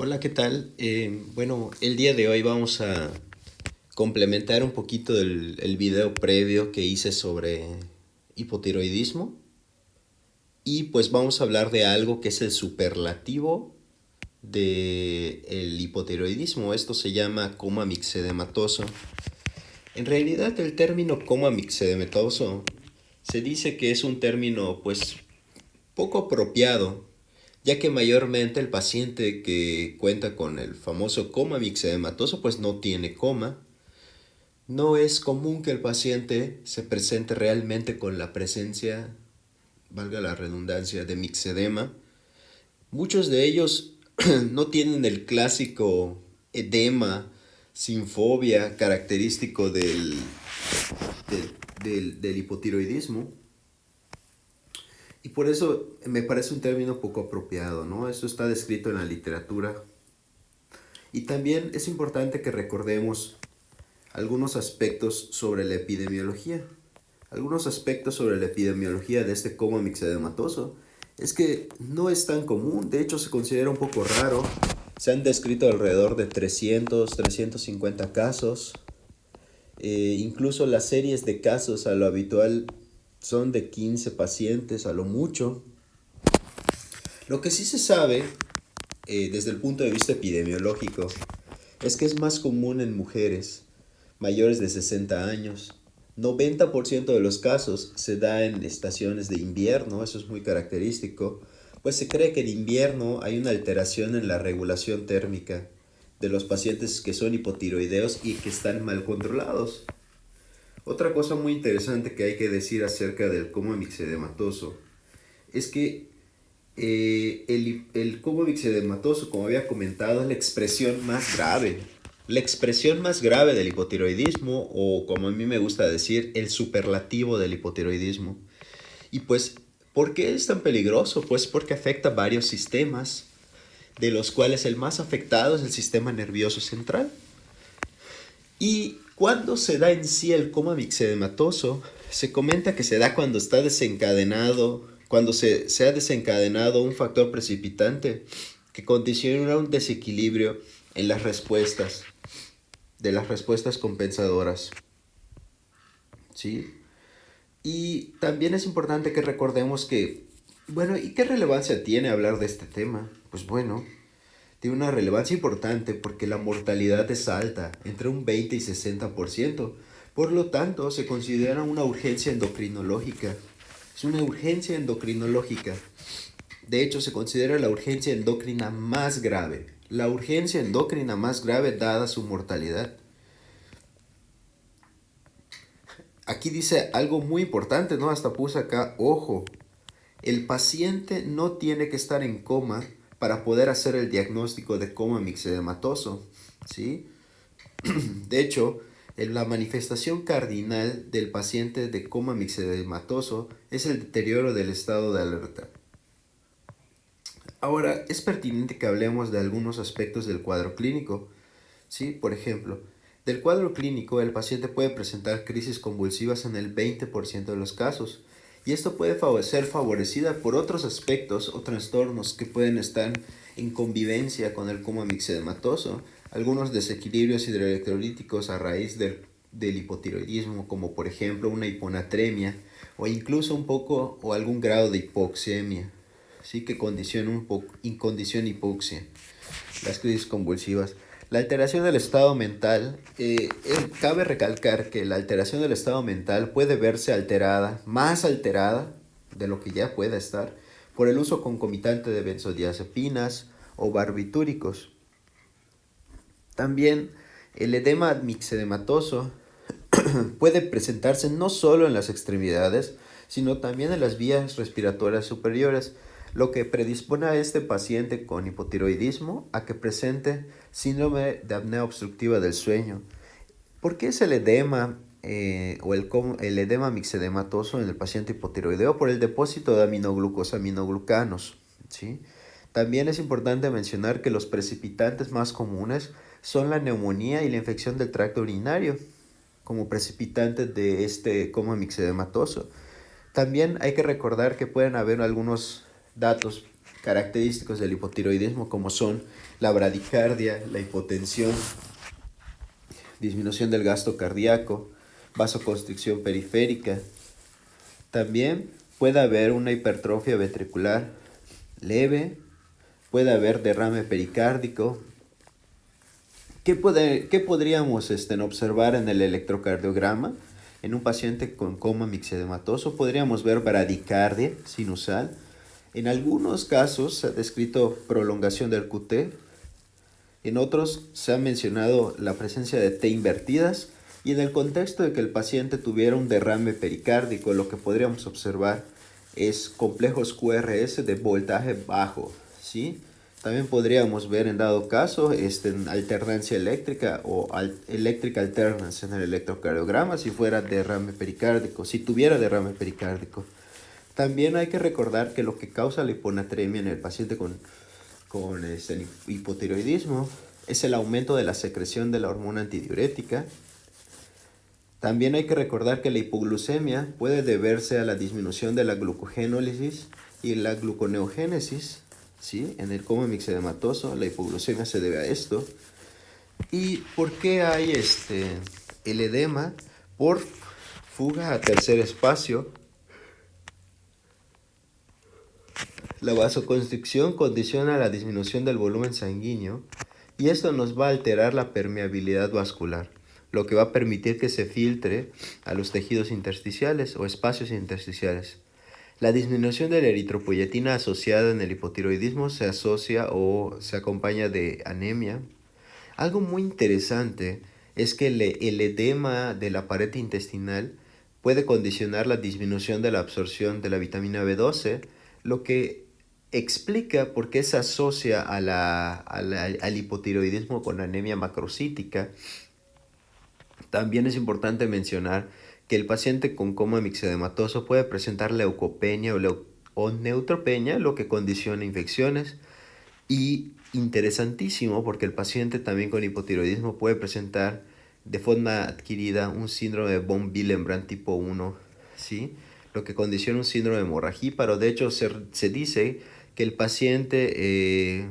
Hola, ¿qué tal? Bueno, el día de hoy vamos a complementar un poquito el video previo que hice sobre hipotiroidismo y pues vamos a hablar de algo que es el superlativo del hipotiroidismo. Esto se llama coma mixedematoso. En realidad el término coma mixedematoso se dice que es un término pues poco apropiado, ya que mayormente el paciente que cuenta con el famoso coma mixedematoso pues no tiene coma. No es común que el paciente se presente realmente con la presencia, valga la redundancia, de mixedema. Muchos de ellos no tienen el clásico edema sin fobia característico del hipotiroidismo. Y por eso me parece un término poco apropiado, ¿no? Eso está descrito en la literatura. Y también es importante que recordemos algunos aspectos sobre la epidemiología. Algunos aspectos sobre la epidemiología de este coma mixedematoso es que no es tan común, de hecho se considera un poco raro. Se han descrito alrededor de 350 casos. Incluso las series de casos a lo habitual son de 15 pacientes a lo mucho. Lo que sí se sabe desde el punto de vista epidemiológico es que es más común en mujeres mayores de 60 años. 90% de los casos se da en estaciones de invierno, eso es muy característico, pues se cree que en invierno hay una alteración en la regulación térmica de los pacientes que son hipotiroideos y que están mal controlados. Otra cosa muy interesante que hay que decir acerca del coma mixedematoso es que el coma mixedematoso, como había comentado, es la expresión más grave. La expresión más grave del hipotiroidismo, o como a mí me gusta decir, el superlativo del hipotiroidismo. Y pues, ¿por qué es tan peligroso? Pues porque afecta varios sistemas, de los cuales el más afectado es el sistema nervioso central. Y cuando se da en sí el coma mixedematoso, se comenta que se da cuando está desencadenado, cuando se ha desencadenado un factor precipitante que condiciona un desequilibrio en las respuestas, de las respuestas compensadoras. ¿Sí? Y también es importante que recordemos que, bueno, ¿y qué relevancia tiene hablar de este tema? Pues bueno, tiene una relevancia importante porque la mortalidad es alta, entre un 20 y 60%. Por lo tanto, se considera una urgencia endocrinológica. Es una urgencia endocrinológica. De hecho, se considera la urgencia endocrina más grave. La urgencia endocrina más grave dada su mortalidad. Aquí dice algo muy importante, ¿no? Hasta puse acá, ojo, el paciente no tiene que estar en coma para poder hacer el diagnóstico de coma mixedematoso, ¿sí? De hecho, la manifestación cardinal del paciente de coma mixedematoso es el deterioro del estado de alerta. Ahora, es pertinente que hablemos de algunos aspectos del cuadro clínico, ¿sí? Por ejemplo, del cuadro clínico, el paciente puede presentar crisis convulsivas en el 20% de los casos, y esto puede ser favorecida por otros aspectos o trastornos que pueden estar en convivencia con el coma mixedematoso, algunos desequilibrios hidroelectrolíticos a raíz del hipotiroidismo, como por ejemplo una hiponatremia o incluso un poco o algún grado de hipoxemia, ¿sí? Que condiciona hipoxia, las crisis convulsivas. La alteración del estado mental, cabe recalcar que la alteración del estado mental puede verse alterada, más alterada de lo que ya pueda estar, por el uso concomitante de benzodiazepinas o barbitúricos. También el edema mixedematoso puede presentarse no solo en las extremidades, sino también en las vías respiratorias superiores, lo que predispone a este paciente con hipotiroidismo a que presente síndrome de apnea obstructiva del sueño. ¿Por qué es el edema el edema mixedematoso en el paciente hipotiroideo? Por el depósito de aminoglucosaminoglucanos, ¿sí? También es importante mencionar que los precipitantes más comunes son la neumonía y la infección del tracto urinario como precipitantes de este coma mixedematoso. También hay que recordar que pueden haber algunos datos característicos del hipotiroidismo, como son la bradicardia, la hipotensión, disminución del gasto cardíaco, vasoconstricción periférica. También puede haber una hipertrofia ventricular leve, puede haber derrame pericárdico. ¿Qué podríamos observar en el electrocardiograma? En un paciente con coma mixedematoso podríamos ver bradicardia sinusal. En algunos casos se ha descrito prolongación del QT. En otros se ha mencionado la presencia de T invertidas. Y en el contexto de que el paciente tuviera un derrame pericárdico, lo que podríamos observar es complejos QRS de voltaje bajo, ¿sí? También podríamos ver en dado caso alternancia eléctrica o electric alternance en el electrocardiograma si fuera derrame pericárdico, si tuviera derrame pericárdico. También hay que recordar que lo que causa la hiponatremia en el paciente con el hipotiroidismo es el aumento de la secreción de la hormona antidiurética. También hay que recordar que la hipoglucemia puede deberse a la disminución de la glucogenólisis y la gluconeogénesis, ¿sí? En el coma mixedematoso la hipoglucemia se debe a esto. ¿Y por qué hay el edema? Por fuga a tercer espacio. La vasoconstricción condiciona la disminución del volumen sanguíneo y esto nos va a alterar la permeabilidad vascular, lo que va a permitir que se filtre a los tejidos intersticiales o espacios intersticiales. La disminución de la eritropoyetina asociada en el hipotiroidismo se asocia o se acompaña de anemia. Algo muy interesante es que el edema de la pared intestinal puede condicionar la disminución de la absorción de la vitamina B12, lo que explica por qué se asocia al hipotiroidismo con anemia macrocítica. También es importante mencionar que el paciente con coma mixedematoso puede presentar leucopenia o neutropenia, lo que condiciona infecciones. Y interesantísimo porque el paciente también con hipotiroidismo puede presentar de forma adquirida un síndrome de von Willebrand tipo 1, ¿sí? Lo que condiciona un síndrome hemorragíparo. De hecho, se dice que el paciente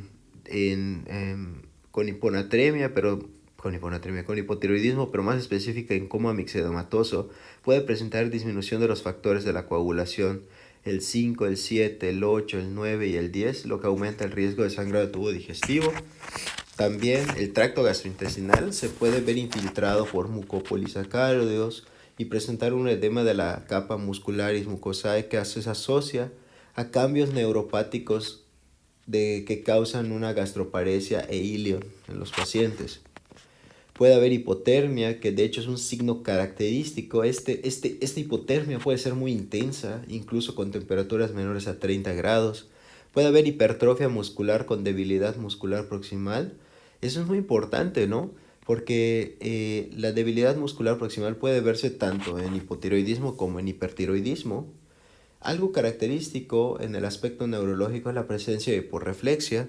con hiponatremia, con hipotiroidismo, pero más específica en coma mixedematoso, puede presentar disminución de los factores de la coagulación, el 5, el 7, el 8, el 9 y el 10, lo que aumenta el riesgo de sangrado de tubo digestivo. También el tracto gastrointestinal se puede ver infiltrado por mucopolisacáridos y presentar un edema de la capa muscularis mucosae que se asocia a cambios neuropáticos que causan una gastroparesia e ilion en los pacientes. Puede haber hipotermia, que de hecho es un signo característico. Esta hipotermia puede ser muy intensa, incluso con temperaturas menores a 30 grados. Puede haber hipertrofia muscular con debilidad muscular proximal. Eso es muy importante, ¿no? Porque la debilidad muscular proximal puede verse tanto en hipotiroidismo como en hipertiroidismo. Algo característico en el aspecto neurológico es la presencia de hiporreflexia.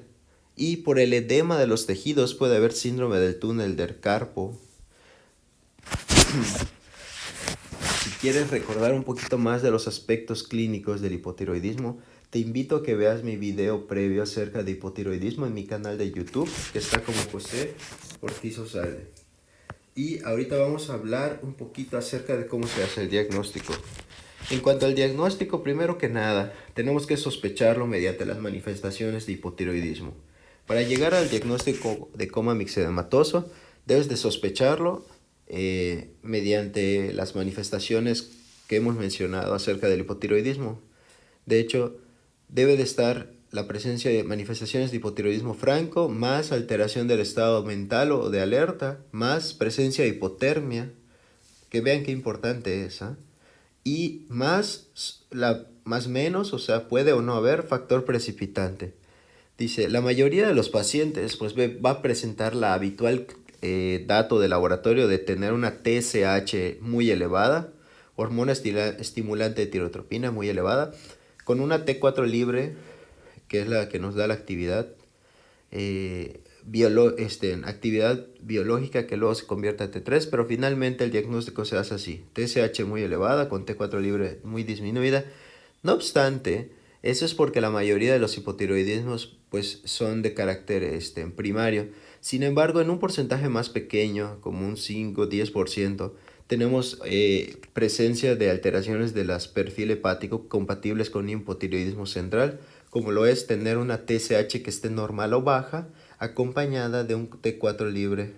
Y por el edema de los tejidos puede haber síndrome del túnel del carpo. Si quieres recordar un poquito más de los aspectos clínicos del hipotiroidismo, te invito a que veas mi video previo acerca de hipotiroidismo en mi canal de YouTube, que está como José Ortiz Osalde. Y ahorita vamos a hablar un poquito acerca de cómo se hace el diagnóstico. En cuanto al diagnóstico, primero que nada, tenemos que sospecharlo mediante las manifestaciones de hipotiroidismo. Para llegar al diagnóstico de coma mixedematoso, debes de sospecharlo mediante las manifestaciones que hemos mencionado acerca del hipotiroidismo. De hecho, debe de estar la presencia de manifestaciones de hipotiroidismo franco, más alteración del estado mental o de alerta, más presencia de hipotermia, que vean qué importante es, ¿eh? Y más menos, o sea, puede o no haber factor precipitante. Dice, la mayoría de los pacientes pues, va a presentar la habitual dato de laboratorio de tener una TSH muy elevada, hormona estimulante de tirotropina muy elevada, con una T4 libre, que es la que nos da la actividad, actividad biológica que luego se convierte a T3, pero finalmente el diagnóstico se hace así, TSH muy elevada con T4 libre muy disminuida. No obstante, Eso es porque la mayoría de los hipotiroidismos pues son de carácter primario. Sin embargo, en un porcentaje más pequeño, como un 5-10%, tenemos presencia de alteraciones del perfil hepático compatibles con hipotiroidismo central, como lo es tener una TSH que esté normal o baja, acompañada de un T4 libre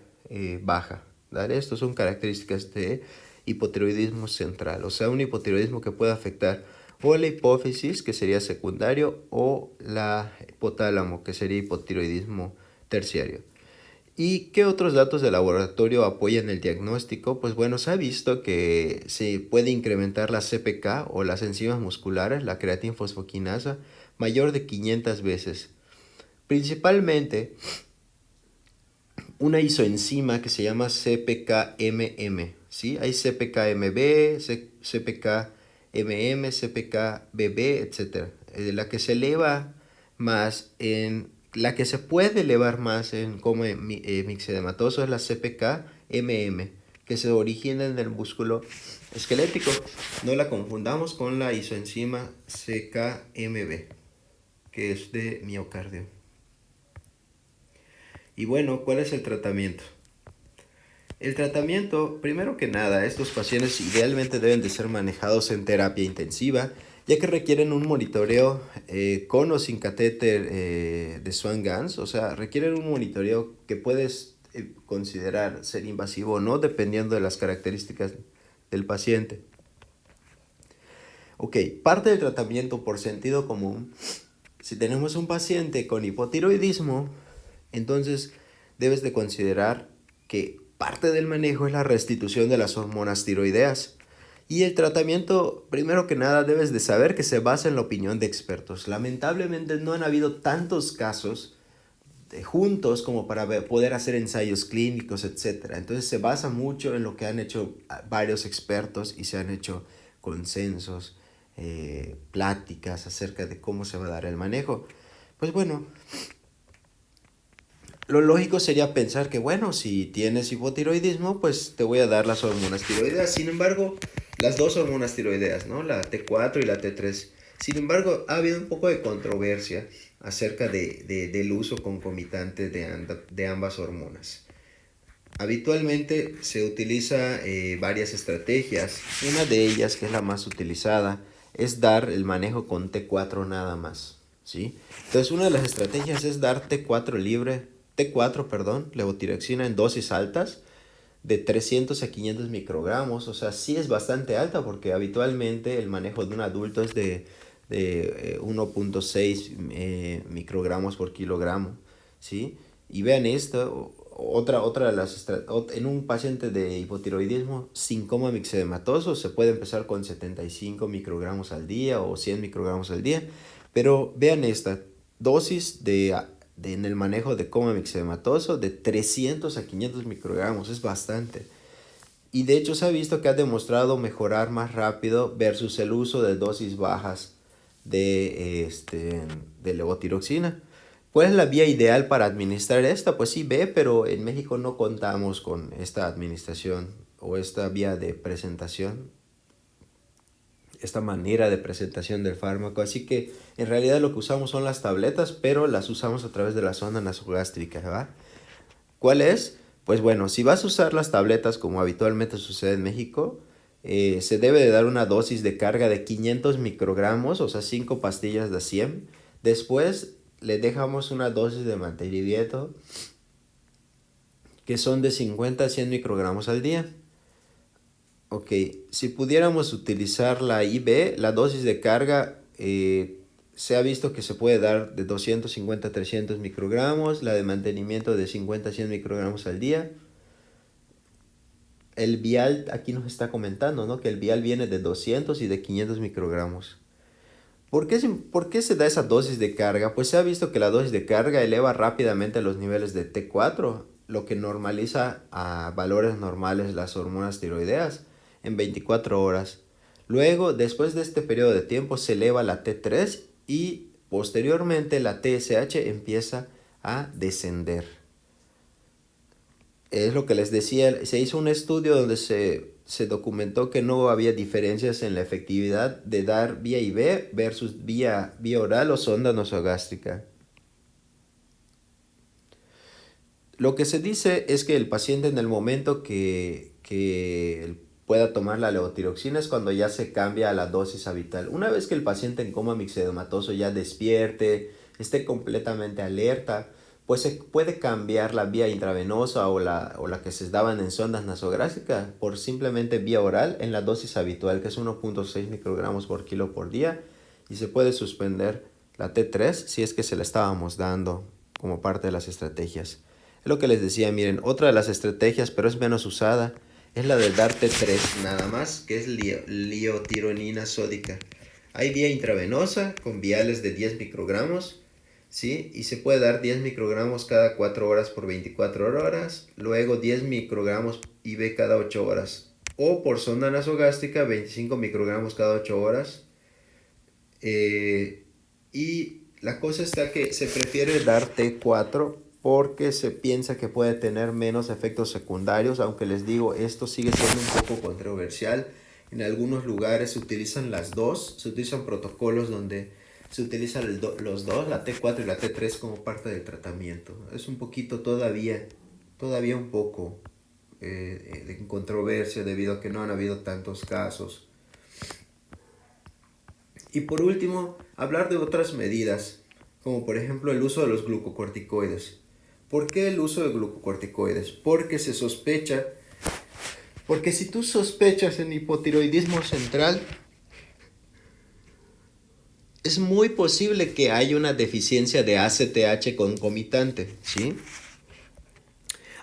baja. ¿Vale? Estas son características de hipotiroidismo central, o sea, un hipotiroidismo que puede afectar o la hipófisis, que sería secundario, o la hipotálamo, que sería hipotiroidismo terciario. ¿Y qué otros datos de laboratorio apoyan el diagnóstico? Pues bueno, se ha visto que se puede incrementar la CPK o las enzimas musculares, la creatinfosfoquinasa, mayor de 500 veces. Principalmente una isoenzima que se llama CPKMM, ¿sí? Hay CPKMB, CPKMM, CPKBB, etc. La que se eleva más la que se puede elevar más en coma mixedematoso es la CPKMM, que se origina en el músculo esquelético. No la confundamos con la isoenzima CKMB, que es de miocardio. Y bueno, ¿cuál es el tratamiento? El tratamiento, primero que nada, estos pacientes idealmente deben de ser manejados en terapia intensiva, ya que requieren un monitoreo con o sin catéter de Swan-Ganz, o sea, requieren un monitoreo que puedes considerar ser invasivo o no, dependiendo de las características del paciente. Ok, parte del tratamiento por sentido común, si tenemos un paciente con hipotiroidismo, entonces debes de considerar que parte del manejo es la restitución de las hormonas tiroideas. Y el tratamiento, primero que nada, debes de saber que se basa en la opinión de expertos. Lamentablemente no han habido tantos casos juntos como para poder hacer ensayos clínicos, etc. Entonces se basa mucho en lo que han hecho varios expertos y se han hecho consensos, pláticas acerca de cómo se va a dar el manejo. Pues bueno, lo lógico sería pensar que, bueno, si tienes hipotiroidismo, pues te voy a dar las hormonas tiroideas. Sin embargo, las dos hormonas tiroideas, ¿no? La T4 y la T3. Sin embargo, ha habido un poco de controversia acerca del uso concomitante de ambas hormonas. Habitualmente se utiliza varias estrategias. Una de ellas, que es la más utilizada, es dar el manejo con T4 nada más, ¿sí? Entonces, una de las estrategias es dar T4, perdón, levotiroxina en dosis altas de 300 a 500 microgramos. O sea, sí es bastante alta porque habitualmente el manejo de un adulto es de 1.6 microgramos por kilogramo, ¿sí? Y vean esto, otra de las en un paciente de hipotiroidismo sin coma mixedematoso se puede empezar con 75 microgramos al día o 100 microgramos al día, pero vean esta dosis en el manejo de coma mixedematoso de 300 a 500 microgramos, es bastante. Y de hecho se ha visto que ha demostrado mejorar más rápido versus el uso de dosis bajas de levotiroxina. ¿Cuál es la vía ideal para administrar esta? Pues sí, pero en México no contamos con esta administración o esta vía de presentación, esta manera de presentación del fármaco. Así que en realidad lo que usamos son las tabletas, pero las usamos a través de la sonda nasogástrica, ¿va? ¿Cuál es? Pues bueno, si vas a usar las tabletas como habitualmente sucede en México, se debe de dar una dosis de carga de 500 microgramos, o sea, 5 pastillas de 100. Después le dejamos una dosis de mantenimiento que son de 50 a 100 microgramos al día. Ok, si pudiéramos utilizar la IV, la dosis de carga se ha visto que se puede dar de 250 a 300 microgramos, la de mantenimiento de 50 a 100 microgramos al día. El vial aquí nos está comentando, ¿no? Que el vial viene de 200 y de 500 microgramos. ¿Por qué se da esa dosis de carga? Pues se ha visto que la dosis de carga eleva rápidamente los niveles de T4, lo que normaliza a valores normales las hormonas tiroideas en 24 horas. Luego, después de este periodo de tiempo, se eleva la T3 y posteriormente la TSH empieza a descender. Es lo que les decía, se hizo un estudio donde se se documentó que no había diferencias en la efectividad de dar vía IV versus vía oral o sonda nasogástrica. Lo que se dice es que el paciente en el momento que pueda tomar la levotiroxina es cuando ya se cambia a la dosis habitual. Una vez que el paciente en coma mixedematoso ya despierte, esté completamente alerta, pues se puede cambiar la vía intravenosa o la que se daban en sondas nasogástricas por simplemente vía oral en la dosis habitual, que es 1.6 microgramos por kilo por día, y se puede suspender la T3 si es que se la estábamos dando como parte de las estrategias. Es lo que les decía, miren, otra de las estrategias, pero es menos usada, es la de dar T3 nada más, que es liotironina sódica. Hay vía intravenosa con viales de 10 microgramos, ¿sí? Y se puede dar 10 microgramos cada 4 horas por 24 horas, luego 10 microgramos IV cada 8 horas. O por sonda nasogástrica, 25 microgramos cada 8 horas. Y la cosa está que se prefiere dar T4 porque se piensa que puede tener menos efectos secundarios, aunque les digo, esto sigue siendo un poco controversial. En algunos lugares se utilizan las dos, se utilizan protocolos donde se utilizan los dos, la T4 y la T3 como parte del tratamiento. Es un poquito todavía un poco de controversia debido a que no han habido tantos casos. Y por último, hablar de otras medidas, como por ejemplo el uso de los glucocorticoides. ¿Por qué el uso de glucocorticoides? Porque se sospecha, porque si tú sospechas en hipotiroidismo central, es muy posible que haya una deficiencia de ACTH concomitante, ¿sí?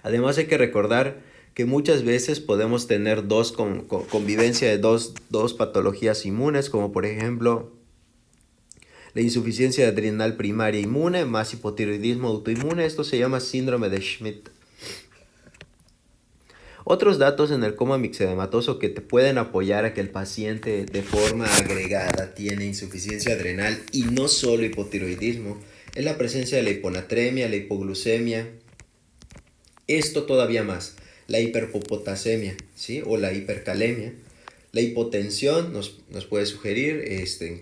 Además hay que recordar que muchas veces podemos tener convivencia de dos patologías inmunes, como por ejemplo la insuficiencia adrenal primaria inmune más hipotiroidismo autoinmune. Esto se llama síndrome de Schmidt. Otros datos en el coma mixedematoso que te pueden apoyar a que el paciente de forma agregada tiene insuficiencia adrenal y no solo hipotiroidismo es la presencia de la hiponatremia, la hipoglucemia. Esto todavía más, la hiperpotasemia, ¿sí? O la hipercalemia. La hipotensión nos puede sugerir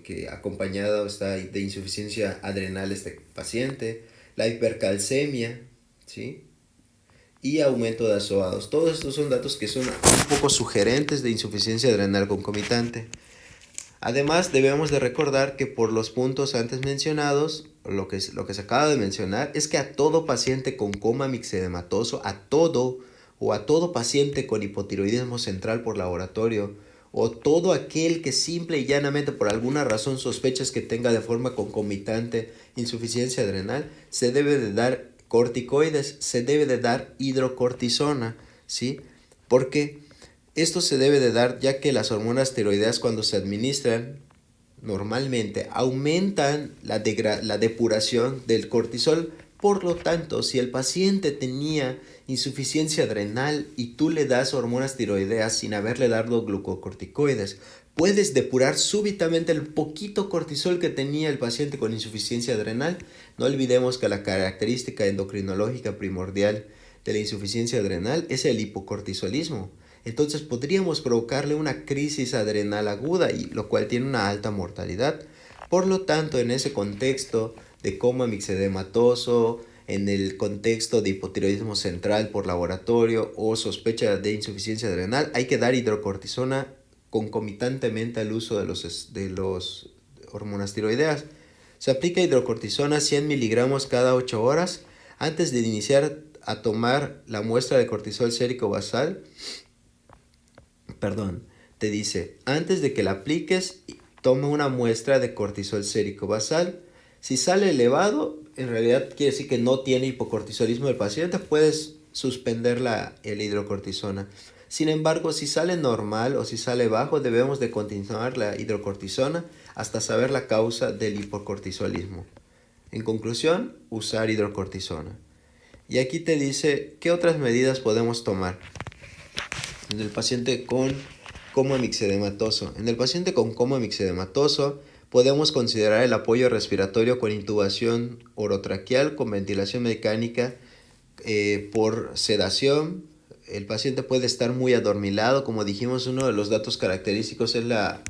que acompañado está de insuficiencia adrenal este paciente. La hipercalcemia, ¿sí? Y aumento de azoados. Todos estos son datos que son un poco sugerentes de insuficiencia adrenal concomitante. Además, debemos de recordar que por los puntos antes mencionados, lo que se acaba de mencionar, es que a todo paciente con coma mixedematoso, a todo paciente con hipotiroidismo central por laboratorio, o todo aquel que simple y llanamente por alguna razón sospechas que tenga de forma concomitante insuficiencia adrenal, se debe de dar corticoides, se debe de dar hidrocortisona, ¿sí? Porque esto se debe de dar ya que las hormonas tiroideas cuando se administran normalmente aumentan la depuración del cortisol. Por lo tanto, si el paciente tenía insuficiencia adrenal y tú le das hormonas tiroideas sin haberle dado glucocorticoides, puedes depurar súbitamente el poquito cortisol que tenía el paciente con insuficiencia adrenal. No olvidemos que la característica endocrinológica primordial de la insuficiencia adrenal es el hipocortisolismo. Entonces podríamos provocarle una crisis adrenal aguda, y lo cual tiene una alta mortalidad. Por lo tanto, en ese contexto de coma mixedematoso, en el contexto de hipotiroidismo central por laboratorio o sospecha de insuficiencia adrenal, hay que dar hidrocortisona concomitantemente al uso de los hormonas tiroideas. Se aplica hidrocortisona 100 miligramos cada 8 horas antes de iniciar a tomar la muestra de cortisol sérico basal. Te dice, antes de que la apliques, toma una muestra de cortisol sérico basal. Si sale elevado, en realidad quiere decir que no tiene hipocortisolismo el paciente, puedes suspender la hidrocortisona. Sin embargo, si sale normal o si sale bajo, debemos de continuar la hidrocortisona hasta saber la causa del hipocortisolismo. En conclusión, usar hidrocortisona. Y aquí te dice qué otras medidas podemos tomar en el paciente con coma mixedematoso. En el paciente con coma mixedematoso podemos considerar el apoyo respiratorio con intubación orotraqueal con ventilación mecánica por sedación, el paciente puede estar muy adormilado. Como dijimos, uno de los datos característicos es la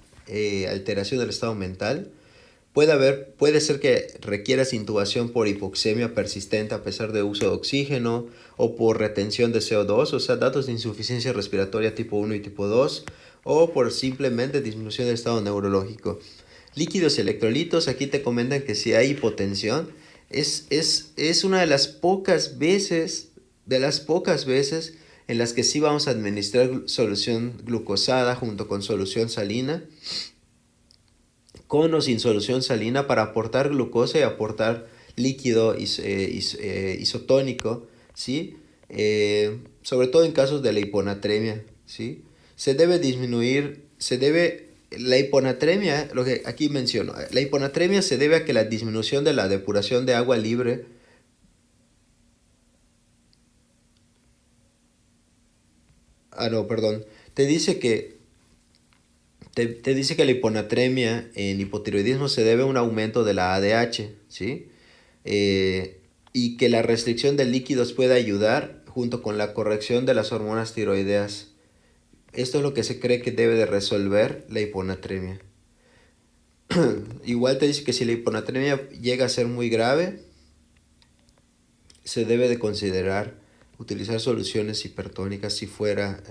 alteración del estado mental. Puede ser que requieras intubación por hipoxemia persistente a pesar de uso de oxígeno o por retención de CO2, o sea, datos de insuficiencia respiratoria tipo 1 y tipo 2, o por simplemente disminución del estado neurológico. Líquidos y electrolitos, aquí te comentan que si hay hipotensión, es una de las pocas veces en las que sí vamos a administrar solución glucosada junto con solución salina, con o sin solución salina, para aportar glucosa y aportar líquido isotónico, ¿sí? Sobre todo en casos de la hiponatremia, ¿sí? La hiponatremia, lo que aquí menciono, la hiponatremia se debe a que la disminución de la depuración de agua libre no, perdón. Te dice que te dice que la hiponatremia en hipotiroidismo se debe a un aumento de la ADH, ¿sí? Y que la restricción de líquidos puede ayudar junto con la corrección de las hormonas tiroideas. Esto es lo que se cree que debe de resolver la hiponatremia. Igual te dice que si la hiponatremia llega a ser muy grave, se debe de considerar utilizar soluciones hipertónicas si fuera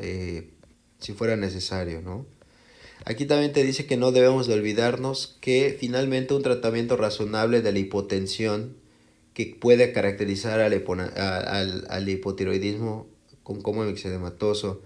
necesario, ¿no? Aquí también te dice que no debemos de olvidarnos que finalmente un tratamiento razonable de la hipotensión que puede caracterizar al hipotiroidismo con coma mixedematoso,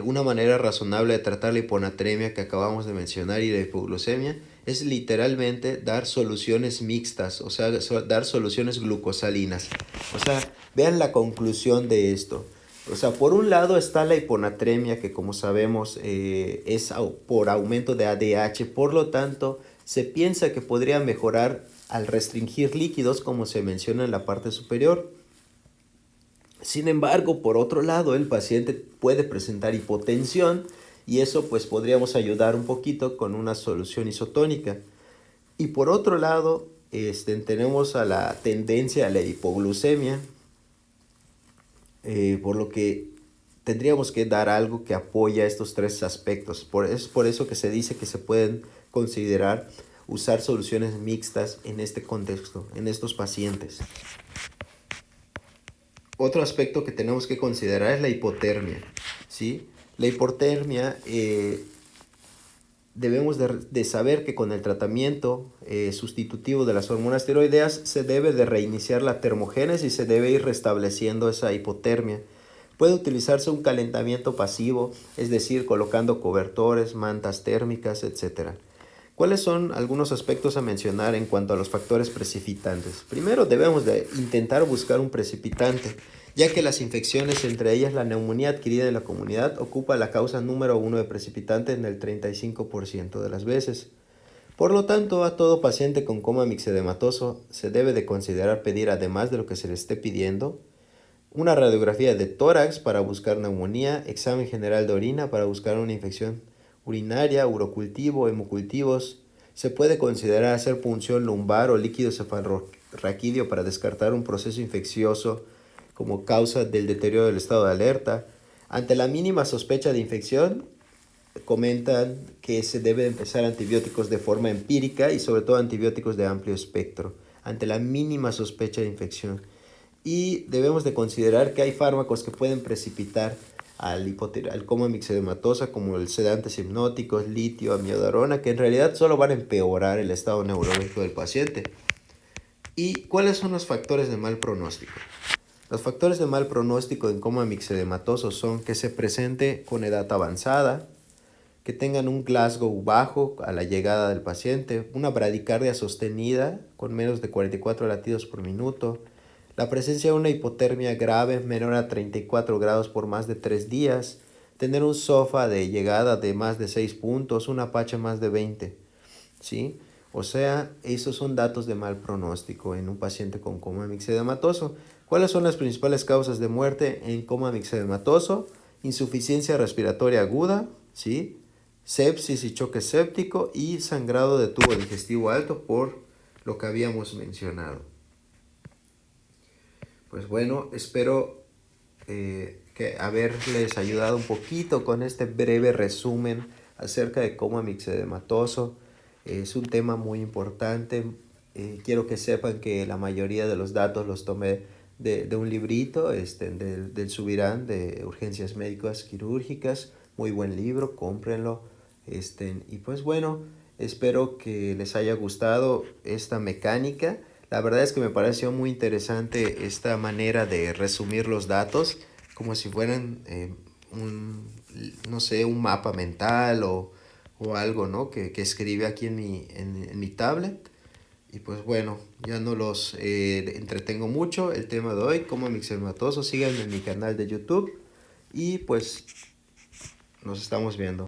una manera razonable de tratar la hiponatremia que acabamos de mencionar y la hipoglucemia es literalmente dar soluciones mixtas, o sea, dar soluciones glucosalinas. O sea, vean la conclusión de esto. O sea, por un lado está la hiponatremia, que como sabemos es por aumento de ADH, por lo tanto, se piensa que podría mejorar al restringir líquidos, como se menciona en la parte superior. Sin embargo, por otro lado, el paciente puede presentar hipotensión y eso pues podríamos ayudar un poquito con una solución isotónica. Y por otro lado, tenemos a la tendencia a la hipoglucemia, por lo que tendríamos que dar algo que apoya estos tres aspectos. Es por eso que se dice que se pueden considerar usar soluciones mixtas en este contexto, en estos pacientes. Otro aspecto que tenemos que considerar es la hipotermia, ¿sí? La hipotermia, debemos de saber que con el tratamiento sustitutivo de las hormonas tiroideas se debe de reiniciar la termogénesis y se debe ir restableciendo esa hipotermia. Puede utilizarse un calentamiento pasivo, es decir, colocando cobertores, mantas térmicas, etc. ¿Cuáles son algunos aspectos a mencionar en cuanto a los factores precipitantes? Primero debemos de intentar buscar un precipitante, ya que las infecciones, entre ellas la neumonía adquirida en la comunidad, ocupa la causa número 1 de precipitante en el 35% de las veces. Por lo tanto, a todo paciente con coma mixedematoso se debe de considerar pedir, además de lo que se le esté pidiendo, una radiografía de tórax para buscar neumonía, examen general de orina para buscar una infección urinaria, urocultivo, hemocultivos. Se puede considerar hacer punción lumbar o líquido cefalorraquídeo para descartar un proceso infeccioso como causa del deterioro del estado de alerta. Ante la mínima sospecha de infección, comentan que se debe empezar antibióticos de forma empírica y sobre todo antibióticos de amplio espectro, ante la mínima sospecha de infección. Y debemos de considerar que hay fármacos que pueden precipitar al coma mixedematosa, como el sedantes hipnóticos, litio, amiodarona, que en realidad solo van a empeorar el estado neurológico del paciente. ¿Y cuáles son los factores de mal pronóstico? Los factores de mal pronóstico en coma mixedematoso son que se presente con edad avanzada, que tengan un Glasgow bajo a la llegada del paciente, una bradicardia sostenida con menos de 44 latidos por minuto, la presencia de una hipotermia grave menor a 34 grados por más de 3 días, tener un SOFA de llegada de más de 6 puntos, una PACHA más de 20, ¿sí? O sea, esos son datos de mal pronóstico en un paciente con coma mixedematoso. ¿Cuáles son las principales causas de muerte en coma mixedematoso? Insuficiencia respiratoria aguda, ¿sí? Sepsis y choque séptico y sangrado de tubo digestivo alto, por lo que habíamos mencionado. Pues bueno, espero que haberles ayudado un poquito con este breve resumen acerca de coma mixedematoso. Es un tema muy importante. Quiero que sepan que la mayoría de los datos los tomé de un librito, del Subirán de Urgencias Médicas Quirúrgicas. Muy buen libro, cómprenlo. Y pues bueno, espero que les haya gustado esta mecánica. La verdad es que me pareció muy interesante esta manera de resumir los datos como si fueran no sé, un mapa mental o algo, ¿no? Que escribe aquí en mi tablet. Y pues bueno, ya no los entretengo mucho. El tema de hoy, como mixematoso, síganme en mi canal de YouTube y pues nos estamos viendo.